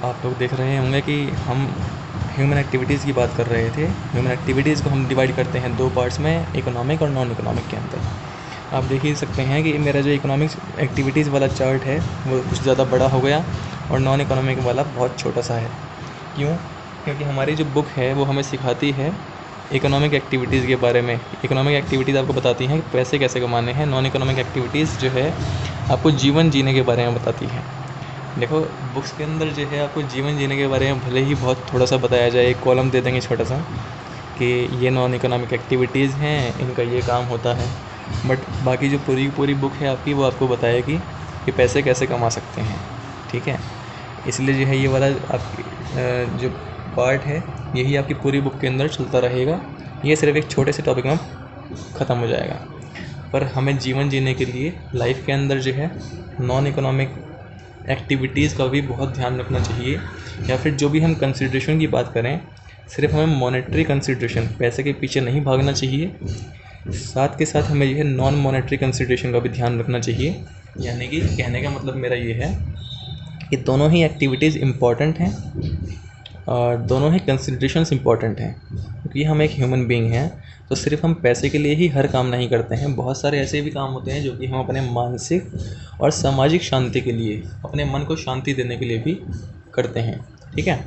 आप लोग देख रहे होंगे कि हम ह्यूमन एक्टिविटीज़ की बात कर रहे थे। ह्यूमन एक्टिविटीज़ को हम डिवाइड करते हैं दो पार्ट्स में, इकोनॉमिक और नॉन इकोनॉमिक के अंदर। आप देख ही सकते हैं कि मेरा जो इकोनॉमिक्स एक्टिविटीज़ वाला चार्ट है वो कुछ ज़्यादा बड़ा हो गया और नॉन इकोनॉमिक वाला बहुत छोटा सा है। क्यों? क्योंकि हमारी जो बुक है वो हमें सिखाती है इकोनॉमिक एक्टिविटीज़ के बारे में। इकोनॉमिक एक्टिविटीज़ आपको बताती हैं कि पैसे कैसे कमाने हैं। नॉन इकोनॉमिक एक्टिविटीज़ जो है आपको जीवन जीने के बारे में बताती हैं। देखो, बुक्स के अंदर जो है आपको जीवन जीने के बारे में भले ही बहुत थोड़ा सा बताया जाए, एक कॉलम दे देंगे छोटा सा कि ये नॉन इकोनॉमिक एक्टिविटीज़ हैं, इनका ये काम होता है, बट बाकी जो पूरी बुक है आपकी वो आपको बताएगी कि पैसे कैसे कमा सकते हैं। ठीक है, इसलिए जो है ये वाला आपकी जो पार्ट है यही आपकी पूरी बुक के अंदर चलता रहेगा। ये सिर्फ एक छोटे से टॉपिक में ख़त्म हो जाएगा, पर हमें जीवन जीने के लिए लाइफ के अंदर जो है नॉन इकोनॉमिक एक्टिविटीज़ का भी बहुत ध्यान रखना चाहिए। या फिर जो भी हम कंसिड्रेशन की बात करें, सिर्फ हमें मॉनेटरी कंसिड्रेशन, पैसे के पीछे नहीं भागना चाहिए, साथ के साथ हमें यह नॉन मॉनेटरी कंसिड्रेशन का भी ध्यान रखना चाहिए। यानी कि कहने का मतलब मेरा ये है कि दोनों ही एक्टिविटीज़ इम्पॉर्टेंट हैं और दोनों ही कंसिड्रेशंस इम्पॉर्टेंट हैं, क्योंकि हम एक ह्यूमन बीइंग हैं। तो सिर्फ हम पैसे के लिए ही हर काम नहीं करते हैं, बहुत सारे ऐसे भी काम होते हैं जो कि हम अपने मानसिक और सामाजिक शांति के लिए, अपने मन को शांति देने के लिए भी करते हैं। ठीक है,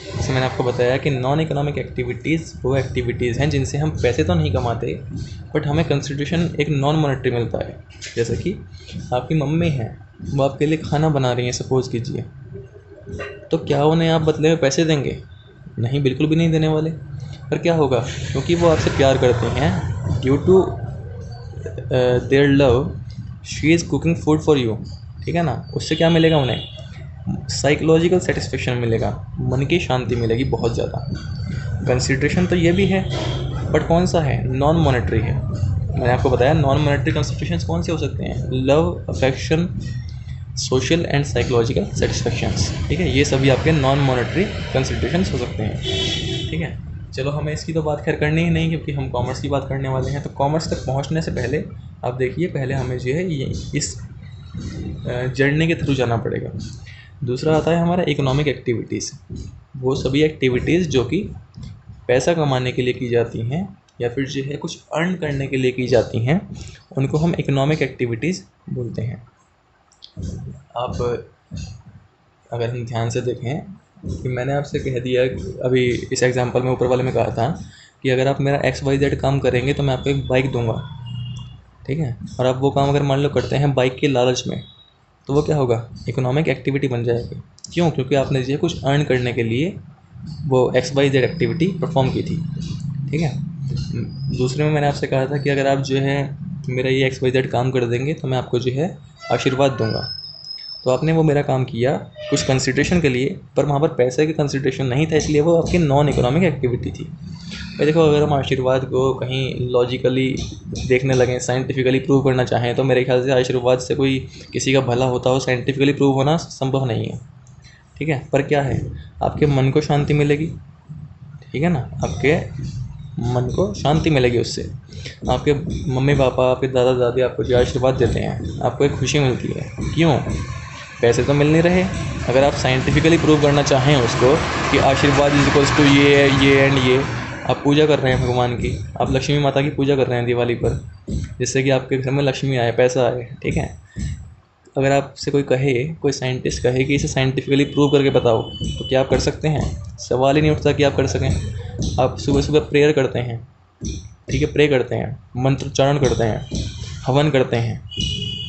जैसे मैंने आपको बताया कि नॉन इकोनॉमिक एक्टिविटीज़ वो एक्टिविटीज़ हैं जिनसे हम पैसे तो नहीं कमाते, बट हमें कंसिड्रेशन एक नॉन मॉनेटरी मिलता है। जैसे कि आपकी मम्मी हैं, वो आपके लिए खाना बना रही हैं सपोज़ कीजिए, तो क्या उन्हें आप बदले में पैसे देंगे? नहीं, बिल्कुल भी नहीं देने वाले। पर क्या होगा, क्योंकि वो आपसे प्यार करते हैं, due to their love she is cooking food for you. ठीक है ना, उससे क्या मिलेगा उन्हें? साइकोलॉजिकल सेटिस्फेक्शन मिलेगा, मन की शांति मिलेगी बहुत ज़्यादा। कंसिड्रेशन तो ये भी है, बट कौन सा है? नॉन मॉनेटरी है। मैंने आपको बताया नॉन मॉनेटरी कंसिड्रेशंस कौन से हो सकते हैं? Love, affection, social and psychological satisfactions. ठीक है, ये सभी आपके नॉन मॉनेटरी कंसिड्रेशंस हो सकते हैं। ठीक है, चलो हमें इसकी तो बात खैर करनी ही नहीं, क्योंकि हम कॉमर्स की बात करने वाले हैं। तो कॉमर्स तक पहुंचने से पहले आप देखिए, पहले हमें जो है ये इस जर्नी के थ्रू जाना पड़ेगा। दूसरा आता है हमारा इकोनॉमिक एक्टिविटीज़। वो सभी एक्टिविटीज़ जो कि पैसा कमाने के लिए की जाती हैं या फिर जो है कुछ अर्न करने के लिए की जाती हैं, उनको हम इकोनॉमिक एक्टिविटीज़ बोलते हैं। आप अगर हम ध्यान से देखें कि मैंने आपसे कह दिया अभी इस एग्जांपल में, ऊपर वाले में कहा था कि अगर आप मेरा XYZ काम करेंगे तो मैं आपको एक बाइक दूंगा। ठीक है, और आप वो काम अगर मान लो करते हैं बाइक के लालच में, तो वो क्या होगा? इकोनॉमिक एक्टिविटी बन जाएगी। क्यों? क्योंकि आपने जो है कुछ अर्न करने के लिए वो XYZ एक्टिविटी परफॉर्म की थी। ठीक है, दूसरे में मैंने आपसे कहा था कि अगर आप जो है मेरा ये XYZ काम कर देंगे तो मैं आपको जो है आशीर्वाद दूंगा। तो आपने वो मेरा काम किया कुछ कंसिड्रेशन के लिए, पर वहाँ पर पैसे की कंसिड्रेशन नहीं था, इसलिए वो आपकी नॉन इकोनॉमिक एक्टिविटी थी। भाई देखो, अगर हम आशीर्वाद को कहीं लॉजिकली देखने लगें, साइंटिफिकली प्रूव करना चाहें, तो मेरे ख्याल से आशीर्वाद से कोई किसी का भला होता हो साइंटिफिकली प्रूव होना संभव नहीं है। ठीक है, पर क्या है, आपके मन को शांति मिलेगी। ठीक है ना, आपके मन को शांति मिलेगी उससे। आपके मम्मी पापा, आपके दादा दादी आपको जो आशीर्वाद देते हैं, आपको एक खुशी मिलती है। क्यों? पैसे तो मिल नहीं रहे। अगर आप साइंटिफिकली प्रूव करना चाहें उसको कि आशीर्वाद इज इक्वल्स टू ये है, ये एंड ये, आप पूजा कर रहे हैं भगवान की, आप लक्ष्मी माता की पूजा कर रहे हैं दिवाली पर, जिससे कि आपके घर में लक्ष्मी आए, पैसा आए। ठीक है, अगर आपसे कोई कहे, कोई साइंटिस्ट कहे कि इसे साइंटिफिकली प्रूव करके बताओ, तो क्या आप कर सकते हैं? सवाल ही नहीं उठता कि आप कर सकें। आप सुबह सुबह प्रेयर करते हैं, ठीक है, प्रे करते हैं, मंत्रोच्चारण करते हैं, हवन करते हैं,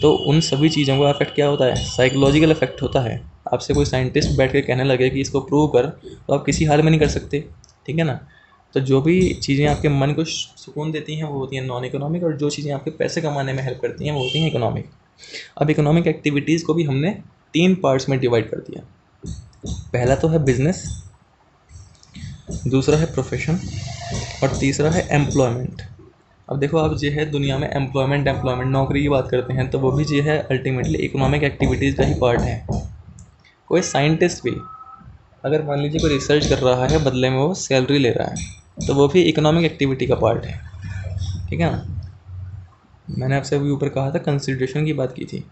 तो उन सभी चीज़ों का इफेक्ट क्या होता है? साइकोलॉजिकल इफेक्ट होता है। आपसे कोई साइंटिस्ट बैठ के कहने लगे कि इसको प्रूव कर, तो आप किसी हाल में नहीं कर सकते। ठीक है ना, तो जो भी चीज़ें आपके मन को सुकून देती हैं वो होती हैं नॉन इकोनॉमिक, और जो चीज़ें आपके पैसे कमाने में हेल्प करती हैं वो होती हैं इकोनॉमिक। अब इकोनॉमिक एक्टिविटीज़ को भी हमने 3 पार्ट्स में डिवाइड कर दिया। पहला तो है बिजनेस, दूसरा है प्रोफेशन, और तीसरा है एम्प्लॉयमेंट। अब देखो, आप जो है दुनिया में एम्प्लॉयमेंट नौकरी की बात करते हैं, तो वो भी जो है अल्टीमेटली इकोनॉमिक एक्टिविटीज़ का ही पार्ट है। कोई साइंटिस्ट भी अगर मान लीजिए कोई रिसर्च कर रहा है, बदले में वो सैलरी ले रहा है, तो वो भी इकोनॉमिक एक्टिविटी का पार्ट है। ठीक है ना, मैंने आपसे अभी ऊपर कहा था कंसिड्रेशन की बात की थी,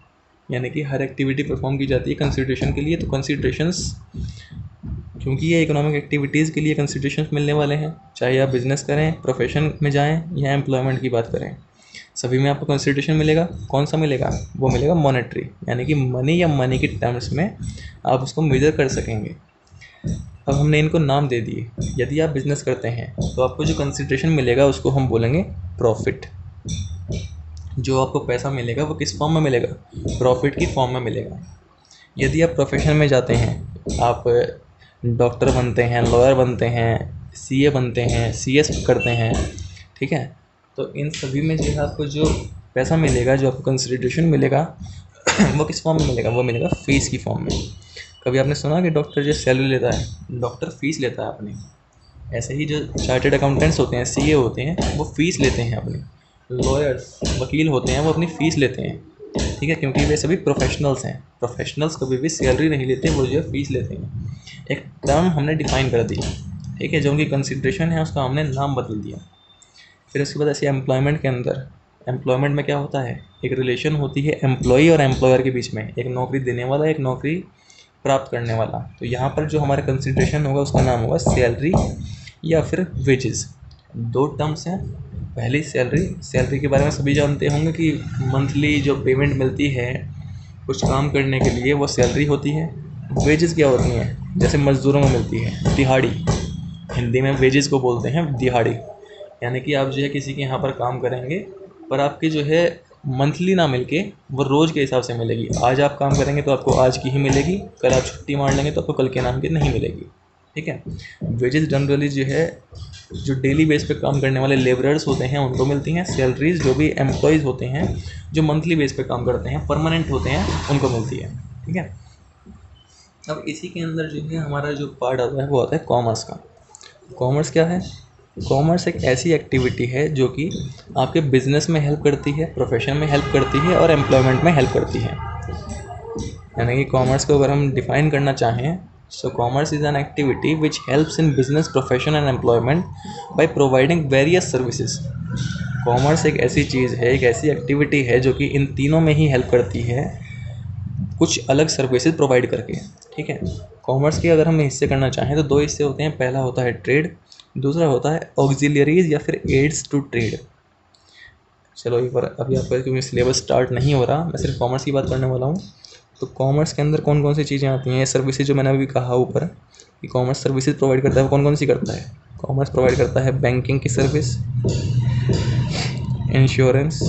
यानी कि हर एक्टिविटी परफॉर्म की जाती है कंसिड्रेशन के लिए। तो कंसिड्रेशंस क्योंकि ये इकोनॉमिक एक्टिविटीज़ के लिए कंसिडरेशन मिलने वाले हैं, चाहे आप बिजनेस करें, प्रोफेशन में जाएं या एम्प्लॉयमेंट की बात करें, सभी में आपको कंसिडरेशन मिलेगा। कौन सा मिलेगा? वो मिलेगा मॉनेटरी, यानी कि मनी या मनी के टर्म्स में आप उसको मेजर कर सकेंगे। अब हमने इनको नाम दे दिए। यदि आप बिजनेस करते हैं तो आपको जो कंसिडरेशन मिलेगा उसको हम बोलेंगे प्रॉफिट। जो आपको पैसा मिलेगा वो किस फॉर्म में मिलेगा? प्रॉफिट की फॉर्म में मिलेगा। यदि आप प्रोफेशन में जाते हैं, आप डॉक्टर बनते हैं, लॉयर बनते हैं, सीए बनते हैं, सीएस करते हैं, ठीक है, तो इन सभी में जो है आपको जो पैसा मिलेगा, जो आपको कंसिडरेशन मिलेगा वो किस फॉर्म में मिलेगा? वो मिलेगा फीस की फॉर्म में। कभी आपने सुना कि डॉक्टर जो सैलरी लेता है, डॉक्टर फीस लेता है अपनी। ऐसे ही जो चार्टर्ड अकाउंटेंट्स होते हैं, सीए होते हैं, वो फ़ीस लेते हैं अपनी। लॉयर्स, वकील होते हैं, वो अपनी फ़ीस लेते हैं, ठीक है, क्योंकि वे सभी प्रोफेशनल्स हैं। प्रोफेशनल्स कभी भी सैलरी नहीं लेते, वो जो है फ़ीस लेते हैं। एक टर्म हमने डिफ़ाइन कर दी, ठीक है, जो उनकी कंसिडरेशन है उसका हमने नाम बदल दिया। फिर उसके बाद ऐसे एम्प्लॉयमेंट के अंदर, एम्प्लॉयमेंट में क्या होता है? एक रिलेशन होती है एम्प्लॉई और एम्प्लॉयर के बीच में, एक नौकरी देने वाला, एक नौकरी प्राप्त करने वाला। तो यहाँ पर जो हमारा कंसिडरेशन होगा उसका नाम होगा सैलरी या फिर वेजेस। दो टर्म्स हैं। पहली सैलरी, सैलरी के बारे में सभी जानते होंगे कि मंथली जो पेमेंट मिलती है कुछ काम करने के लिए, वो सैलरी होती है। वेजेस क्या होती हैं? जैसे मज़दूरों को मिलती है दिहाड़ी, हिंदी में वेजेस को बोलते हैं दिहाड़ी। यानी कि आप जो है किसी के यहाँ पर काम करेंगे, पर आपकी जो है मंथली ना मिलके वो रोज़ के हिसाब से मिलेगी। आज आप काम करेंगे तो आपको आज की ही मिलेगी, कल आप छुट्टी मार लेंगे तो आपको कल के नाम की नहीं मिलेगी, ठीक है। वेजेस जनरली जो है जो डेली बेस पे काम करने वाले लेबरर्स होते हैं उनको मिलती हैं। सैलरीज जो भी एम्प्लॉयज़ होते हैं जो मंथली बेस पे काम करते हैं, परमानेंट होते हैं, उनको मिलती है, ठीक है। अब इसी के अंदर जो है हमारा जो पार्ट आता है वो आता है कॉमर्स का। कॉमर्स क्या है? कॉमर्स एक ऐसी एक्टिविटी है जो कि आपके बिजनेस में हेल्प करती है, प्रोफेशन में हेल्प करती है और एम्प्लॉयमेंट में हेल्प करती है। यानी कि कॉमर्स को अगर हम डिफ़ाइन करना चाहें, सो commerce is an activity which helps in business, profession and employment by providing various services. Commerce एक ऐसी चीज़ है, एक ऐसी एक्टिविटी है जो कि इन तीनों में ही हेल्प करती है, कुछ अलग सर्विसेज प्रोवाइड करके, ठीक है। कॉमर्स के अगर हम हिस्से करना चाहें तो दो हिस्से होते हैं। पहला होता है ट्रेड, दूसरा होता है ऑक्सिलरीज या फिर एड्स टू ट्रेड। चलो एक बार, अभी आपका क्योंकि सिलेबस स्टार्ट नहीं हो रहा, मैं सिर्फ कॉमर्स की बात करने वाला हूँ। तो कॉमर्स के अंदर कौन कौन सी चीज़ें आती हैं? ये सर्विसेज जो मैंने अभी कहा ऊपर कि कॉमर्स सर्विसेज प्रोवाइड करता है, वो कौन कौन सी करता है? कॉमर्स प्रोवाइड करता है बैंकिंग की service, insurance,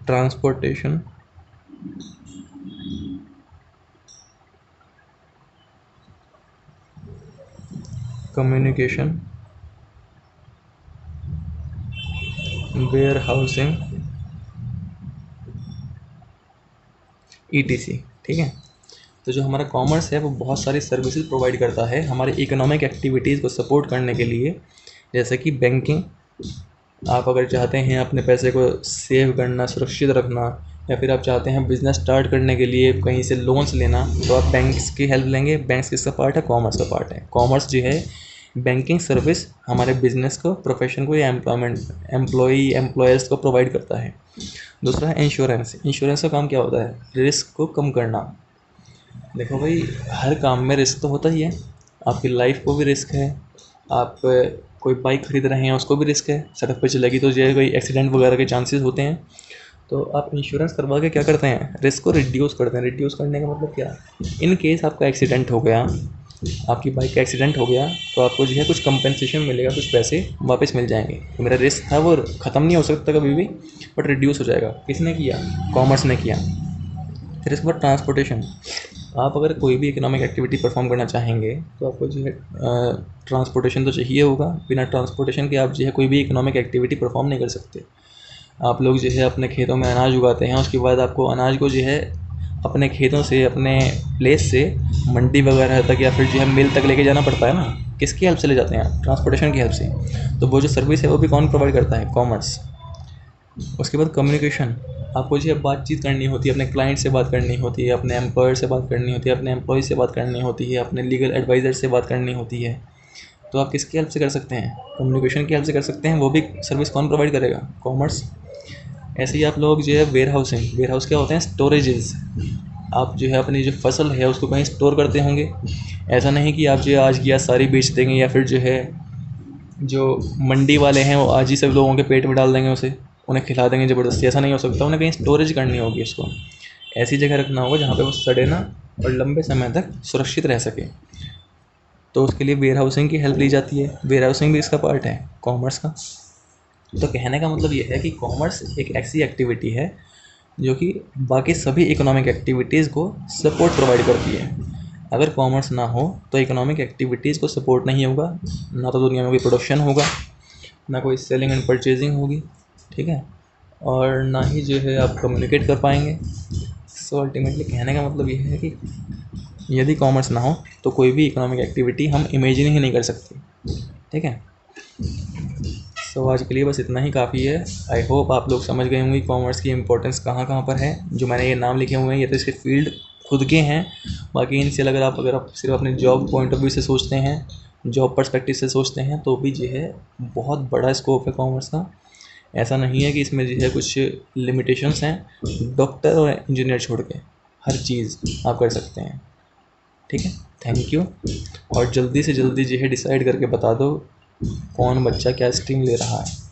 transportation, communication, warehousing, ETC, ठीक है। तो जो हमारा कॉमर्स है वो बहुत सारी सर्विसेज प्रोवाइड करता है हमारे इकोनॉमिक एक्टिविटीज़ को सपोर्ट करने के लिए। जैसे कि बैंकिंग, आप अगर चाहते हैं अपने पैसे को सेव करना, सुरक्षित रखना, या फिर आप चाहते हैं बिज़नेस स्टार्ट करने के लिए कहीं से लोन्स लेना, तो आप बैंक्स की हेल्प लेंगे। बैंक्स किसका पार्ट है? कॉमर्स का पार्ट है। कॉमर्स जो है बैंकिंग सर्विस हमारे बिजनेस को, प्रोफेशन को या एम्प्लॉयर्स को प्रोवाइड करता है। दूसरा है इंश्योरेंस। इंश्योरेंस का काम क्या होता है? रिस्क को कम करना। देखो भाई, हर काम में रिस्क तो होता ही है, आपकी लाइफ को भी रिस्क है। आप कोई बाइक खरीद रहे हैं उसको भी रिस्क है, सड़क पर चलेगी तो जो है कोई एक्सीडेंट वगैरह के चांसेस होते हैं। तो आप इंश्योरेंस करवा के क्या करते हैं? रिस्क को रिड्यूस करते हैं। रिड्यूस करने का मतलब क्या? इन केस आपका एक्सीडेंट हो गया, आपकी बाइक का एक्सीडेंट हो गया, तो आपको जो है कुछ कंपनसेशन मिलेगा, कुछ पैसे वापस मिल जाएंगे। तो मेरा रिस्क था वो ख़त्म नहीं हो सकता कभी भी, बट रिड्यूस हो जाएगा। किसने किया? कॉमर्स ने किया। फिर इसके बाद ट्रांसपोर्टेशन। आप अगर कोई भी इकोनॉमिक एक्टिविटी परफॉर्म करना चाहेंगे तो आपको जो है ट्रांसपोर्टेशन तो चाहिए होगा। बिना ट्रांसपोर्टेशन के आप जो है कोई भी इकोनॉमिक एक्टिविटी परफॉर्म नहीं कर सकते। आप लोग जो है अपने खेतों में अनाज उगाते हैं, उसके बाद आपको अनाज को जो है अपने खेतों से, अपने प्लेस से मंडी वगैरह तक या फिर जो है मिल तक लेके जाना पड़ता है ना। किसकी हेल्प से ले जाते हैं? ट्रांसपोर्टेशन की हेल्प से। तो वो जो सर्विस है वो भी कौन प्रोवाइड करता है? कॉमर्स। उसके बाद कम्युनिकेशन। आपको जो है बातचीत करनी होती है, अपने क्लाइंट से बात करनी होती है, अपने एम्प्लॉयर से बात करनी होती है, अपने एम्प्लॉय से बात करनी होती है, अपने लीगल एडवाइज़र से बात करनी होती है। तो आप किसकी हेल्प से कर सकते हैं? कम्युनिकेशन की हेल्प से कर सकते हैं। वो भी सर्विस कौन प्रोवाइड करेगा? कॉमर्स। ऐसे ही आप लोग जो है वेयर हाउसिंग। वेयर हाउस क्या होते हैं? स्टोरेजेस। आप जो है अपनी जो फसल है उसको कहीं स्टोर करते होंगे। ऐसा नहीं कि आप जो है आज की आज सारी बेच देंगे, या फिर जो है जो मंडी वाले हैं वो आज ही सब लोगों के पेट में डाल देंगे उसे, उन्हें खिला देंगे ज़बरदस्ती। ऐसा नहीं हो सकता, उन्हें कहीं स्टोरेज करनी होगी उसको, ऐसी जगह रखना होगा जहाँ पे वो सड़े ना और लंबे समय तक सुरक्षित रह सके। तो उसके लिए वेयर हाउसिंग की हेल्प ली जाती है। वेयर हाउसिंग भी इसका पार्ट है कॉमर्स का। तो कहने का मतलब ये है कि कॉमर्स एक ऐसी एक्टिविटी है जो कि बाकी सभी इकोनॉमिक एक्टिविटीज़ को सपोर्ट प्रोवाइड करती है। अगर कॉमर्स ना हो तो इकोनॉमिक एक्टिविटीज़ को सपोर्ट नहीं होगा, ना तो दुनिया में कोई प्रोडक्शन होगा, ना कोई सेलिंग एंड परचेजिंग होगी, ठीक है, और ना ही जो है आप कम्युनिकेट कर पाएंगे। सो अल्टीमेटली कहने का मतलब ये है कि यदि कॉमर्स ना हो तो कोई भी इकोनॉमिक एक्टिविटी हम इमेजिन ही नहीं कर सकते, ठीक है। सो आज के लिए बस इतना ही काफ़ी है। आई होप आप लोग समझ गए होंगे कॉमर्स की इंपॉर्टेंस कहाँ कहाँ पर है। जो मैंने ये नाम लिखे हुए हैं ये तो इसके फील्ड खुद के हैं। बाकी इनसे अगर आप सिर्फ अपने जॉब पॉइंट ऑफ व्यू से सोचते हैं, जॉब पर्सपेक्टिव से सोचते हैं, तो भी जो है बहुत बड़ा स्कोप है कॉमर्स का। ऐसा नहीं है कि इसमें जो है कुछ लिमिटेशंस हैं। डॉक्टर और इंजीनियर छोड़ के हर चीज़ आप कर सकते हैं, ठीक है। Thank you. और जल्दी से जल्दी जो है डिसाइड करके बता दो कौन बच्चा क्या स्ट्रीम ले रहा है।